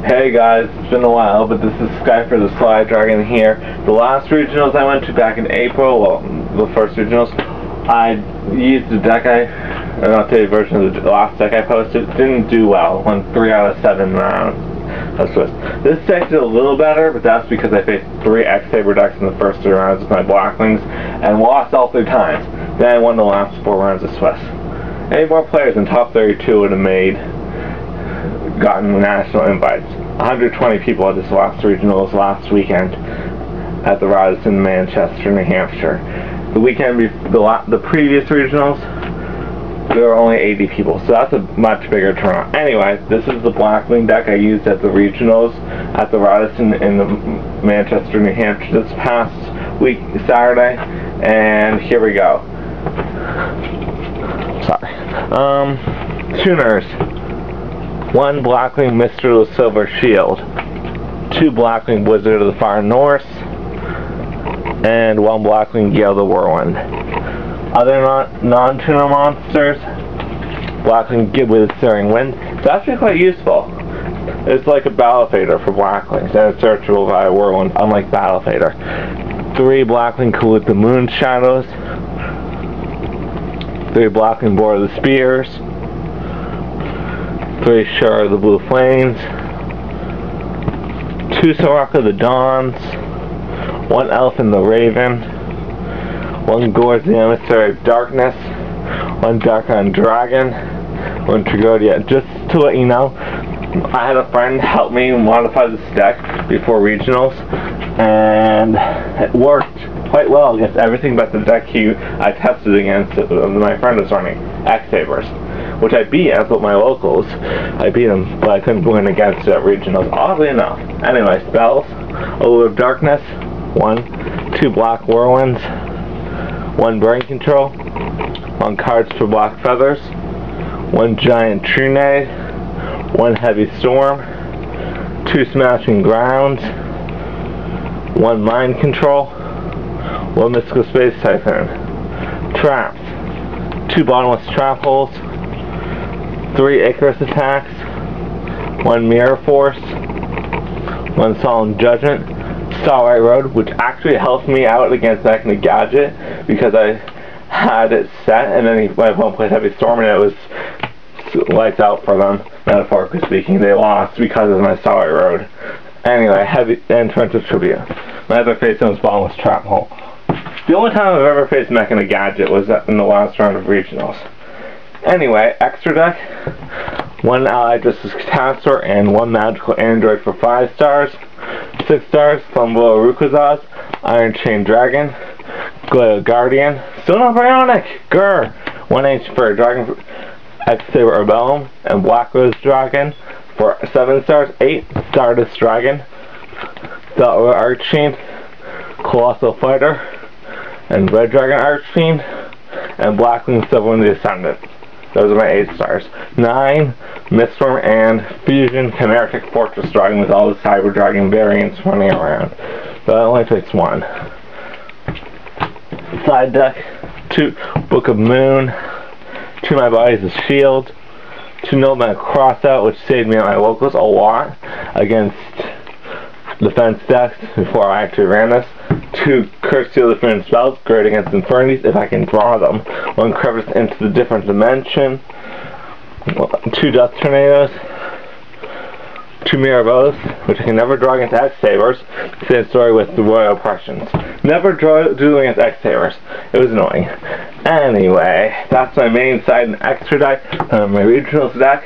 Hey guys, it's been a while, but this is Sky for the Sly Dragon here. The last regionals I went to back in April, well, the first regionals, I used the deck an updated version of the last deck I posted. Didn't do well, won 3 out of 7 rounds. This deck did a little better, but that's because I faced 3 X-Saber decks in the first 3 rounds with my Blackwings, and lost all 3 times. Then I won the last 4 rounds of Swiss. Any more players in top 32 would have gotten national invites. 120 people at this last regionals last weekend at the Radisson, Manchester, New Hampshire. The weekend the previous regionals, there were only 80 people, so that's a much bigger turnout. Anyway, this is the Blackwing deck I used at the regionals at the Radisson in the Manchester, New Hampshire this past week, Saturday, and here we go. Sorry. Tuners. 1 Blackwing Mr. of the Silver Shield, 2 Blackwing Wizard of the Far North, and 1 Blackwing Yugioh the Whirlwind. Other non-tuner monsters, Blackwing Gib with a Searing Wind. It's actually quite useful. It's like a Battle Fader for Blackwings, and it's searchable via Whirlwind, unlike Battle Fader. 3 Blackwing Cool with the Moon Shadows, 3 Blackwing Board of the Spears, 3 Shura of the Blue Flames, 2 Soraka of the Dawns, 1 Elephant the Raven, 1 Gorz the Emissary of Darkness, 1 Darkon Dragon, 1 Tragodia. Just to let you know, I had a friend help me modify this deck before regionals, and it worked quite well against everything but the deck I tested against. My friend was running X-Sabers, which I beat as with my locals. I beat him, but I couldn't win against it at regionals, oddly enough. Anyway, spells: Over of Darkness, 2 Black Whirlwinds, 1 Brain Control, 1 Cards for Black Feathers, 1 Giant Trunade, 1 Heavy Storm, 2 Smashing Grounds, 1 Mind Control, 1 Mystical Space Typhoon, Traps, 2 Bottomless Trap Holes, 3 Icarus attacks, 1 Mirror Force, 1 Solemn Judgment, Starlight Road, which actually helped me out against Mechanic Gadget because I had it set, and then my opponent played Heavy Storm and it was lights out for them, metaphorically speaking. They lost because of my Starlight Road. Anyway, and Torrential Tribute. My other face was Bottomless Trap Hole. The only time I've ever faced Mechanic Gadget was in the last round of regionals. Anyway, extra deck: 1 Allied Justice Catastor and 1 Magical Android for 5 stars. 6 stars, Fumble Rukazaz, Iron Chain Dragon, Glado Guardian, still not Bionic, grr! 1 H for Dragon X-Saber Rebellum, and Black Rose Dragon for 7 stars. 8 Stardust Dragon, Delta Archfiend, Colossal Fighter, and Red Dragon Archfiend, and Blackwing Silverwind the Ascendant. Those are my 8 stars. 9 Miststorm and Fusion Chimeric Fortress Dragon with all the Cyber Dragon variants running around. But it only takes 1. Side deck: 2 Book of Moon, 2 My Body's a Shield, 2 Nomad Crossout, which saved me at my locals a lot against defense decks before I actually ran this. 2 Curse Seal the Different Spells, great against Infernities if I can draw them. 1 Crevice into the Different Dimension, 2 Death Tornadoes, 2 Mirror Bows, which I can never draw against X-Sabers. Same story with the Royal Oppressions. Never do against X-Sabers. It was annoying. Anyway, that's my main side and extra deck. My regionals deck,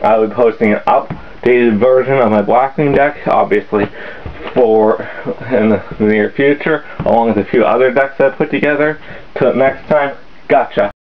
I'll be posting an updated version of my Blackwing deck, obviously, in the near future, along with a few other decks I put together. Till next time, gotcha.